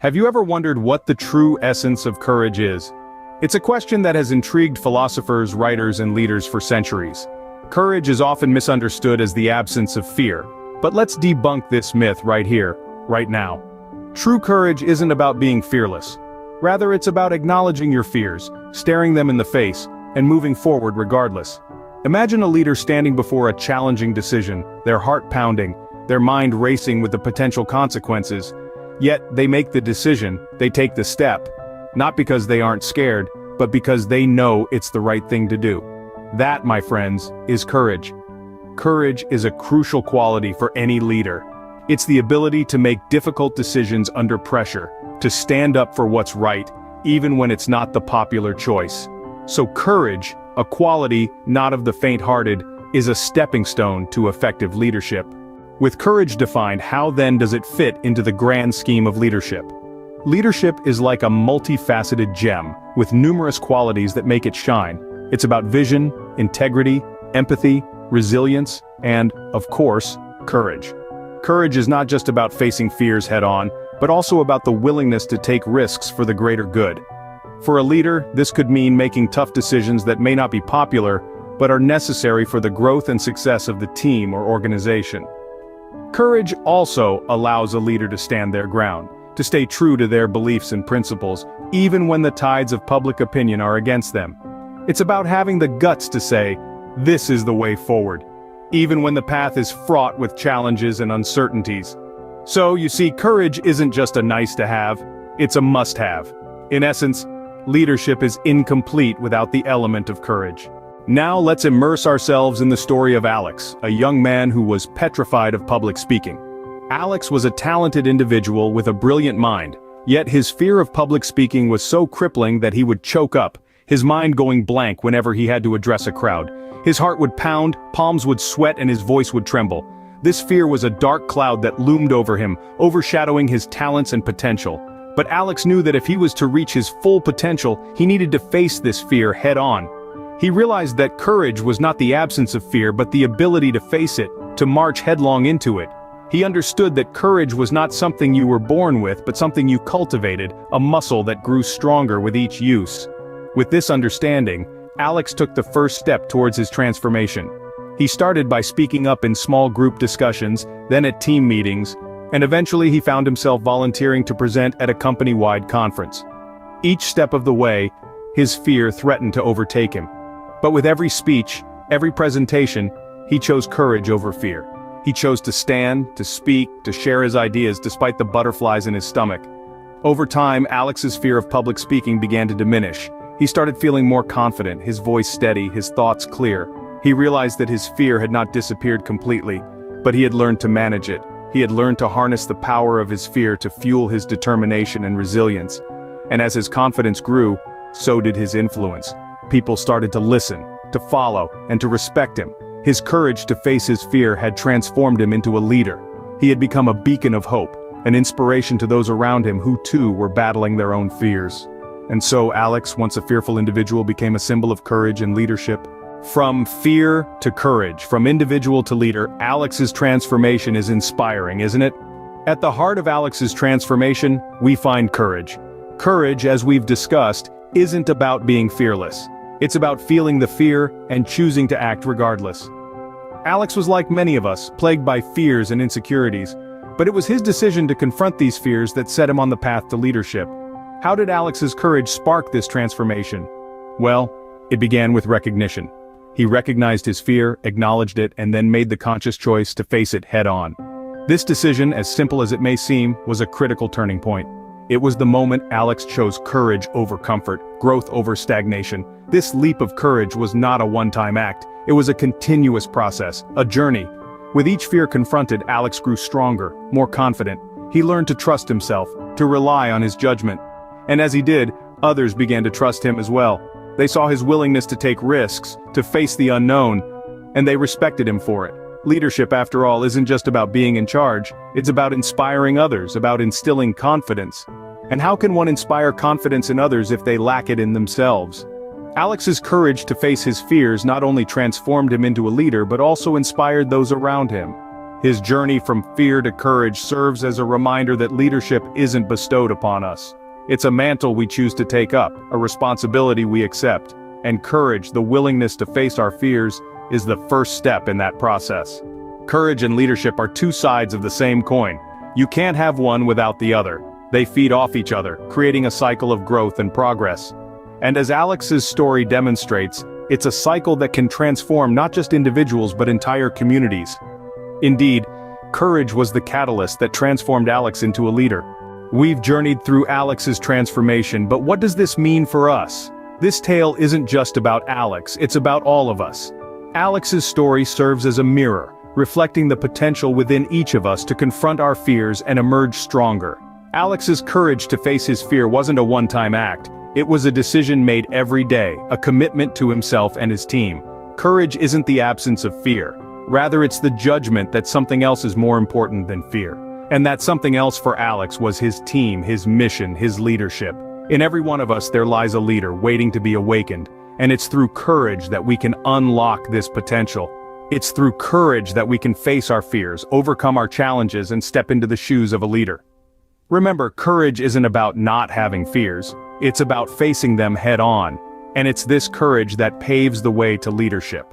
Have you ever wondered what the true essence of courage is? It's a question that has intrigued philosophers, writers, and leaders for centuries. Courage is often misunderstood as the absence of fear, but let's debunk this myth right here, right now. True courage isn't about being fearless. Rather, it's about acknowledging your fears, staring them in the face, and moving forward regardless. Imagine a leader standing before a challenging decision, their heart pounding, their mind racing with the potential consequences. Yet, they make the decision, they take the step, not because they aren't scared, but because they know it's the right thing to do. That, my friends, is courage. Courage is a crucial quality for any leader. It's the ability to make difficult decisions under pressure, to stand up for what's right, even when it's not the popular choice. So courage, a quality not of the faint-hearted, is a stepping stone to effective leadership. With courage defined, how then does it fit into the grand scheme of leadership? Leadership is like a multifaceted gem, with numerous qualities that make it shine. It's about vision, integrity, empathy, resilience, and, of course, courage. Courage is not just about facing fears head-on, but also about the willingness to take risks for the greater good. For a leader, this could mean making tough decisions that may not be popular, but are necessary for the growth and success of the team or organization. Courage also allows a leader to stand their ground, to stay true to their beliefs and principles, even when the tides of public opinion are against them. It's about having the guts to say, "This is the way forward," even when the path is fraught with challenges and uncertainties. So, you see, courage isn't just a nice-to-have, it's a must-have. In essence, leadership is incomplete without the element of courage. Now let's immerse ourselves in the story of Alex, a young man who was petrified of public speaking. Alex was a talented individual with a brilliant mind, yet his fear of public speaking was so crippling that he would choke up, his mind going blank whenever he had to address a crowd. His heart would pound, palms would sweat, and his voice would tremble. This fear was a dark cloud that loomed over him, overshadowing his talents and potential. But Alex knew that if he was to reach his full potential, he needed to face this fear head-on. He realized that courage was not the absence of fear but the ability to face it, to march headlong into it. He understood that courage was not something you were born with but something you cultivated, a muscle that grew stronger with each use. With this understanding, Alex took the first step towards his transformation. He started by speaking up in small group discussions, then at team meetings, and eventually he found himself volunteering to present at a company-wide conference. Each step of the way, his fear threatened to overtake him. But with every speech, every presentation, he chose courage over fear. He chose to stand, to speak, to share his ideas despite the butterflies in his stomach. Over time, Alex's fear of public speaking began to diminish. He started feeling more confident, his voice steady, his thoughts clear. He realized that his fear had not disappeared completely, but he had learned to manage it. He had learned to harness the power of his fear to fuel his determination and resilience. And as his confidence grew, so did his influence. People started to listen, to follow, and to respect him. His courage to face his fear had transformed him into a leader. He had become a beacon of hope, an inspiration to those around him who too were battling their own fears. And so Alex, once a fearful individual, became a symbol of courage and leadership. From fear to courage, from individual to leader, Alex's transformation is inspiring, isn't it? At the heart of Alex's transformation, we find courage. Courage, as we've discussed, isn't about being fearless. It's about feeling the fear and choosing to act regardless. Alex was like many of us, plagued by fears and insecurities, but it was his decision to confront these fears that set him on the path to leadership. How did Alex's courage spark this transformation? Well, it began with recognition. He recognized his fear, acknowledged it, and then made the conscious choice to face it head-on. This decision, as simple as it may seem, was a critical turning point. It was the moment Alex chose courage over comfort, growth over stagnation. This leap of courage was not a one-time act. It was a continuous process, a journey. With each fear confronted, Alex grew stronger, more confident. He learned to trust himself, to rely on his judgment. And as he did, others began to trust him as well. They saw his willingness to take risks, to face the unknown, and they respected him for it. Leadership, after all, isn't just about being in charge. It's about inspiring others, about instilling confidence. And how can one inspire confidence in others if they lack it in themselves? Alex's courage to face his fears not only transformed him into a leader but also inspired those around him. His journey from fear to courage serves as a reminder that leadership isn't bestowed upon us. It's a mantle we choose to take up, a responsibility we accept, and courage, the willingness to face our fears, is the first step in that process. Courage and leadership are two sides of the same coin. You can't have one without the other. They feed off each other, creating a cycle of growth and progress. And as Alex's story demonstrates, it's a cycle that can transform not just individuals but entire communities. Indeed, courage was the catalyst that transformed Alex into a leader. We've journeyed through Alex's transformation, but what does this mean for us? This tale isn't just about Alex, it's about all of us. Alex's story serves as a mirror, reflecting the potential within each of us to confront our fears and emerge stronger. Alex's courage to face his fear wasn't a one-time act. It was a decision made every day, a commitment to himself and his team. Courage isn't the absence of fear. Rather, it's the judgment that something else is more important than fear. And that something else for Alex was his team, his mission, his leadership. In every one of us there lies a leader waiting to be awakened, and it's through courage that we can unlock this potential. It's through courage that we can face our fears, overcome our challenges, and step into the shoes of a leader. Remember, courage isn't about not having fears, it's about facing them head on. And it's this courage that paves the way to leadership.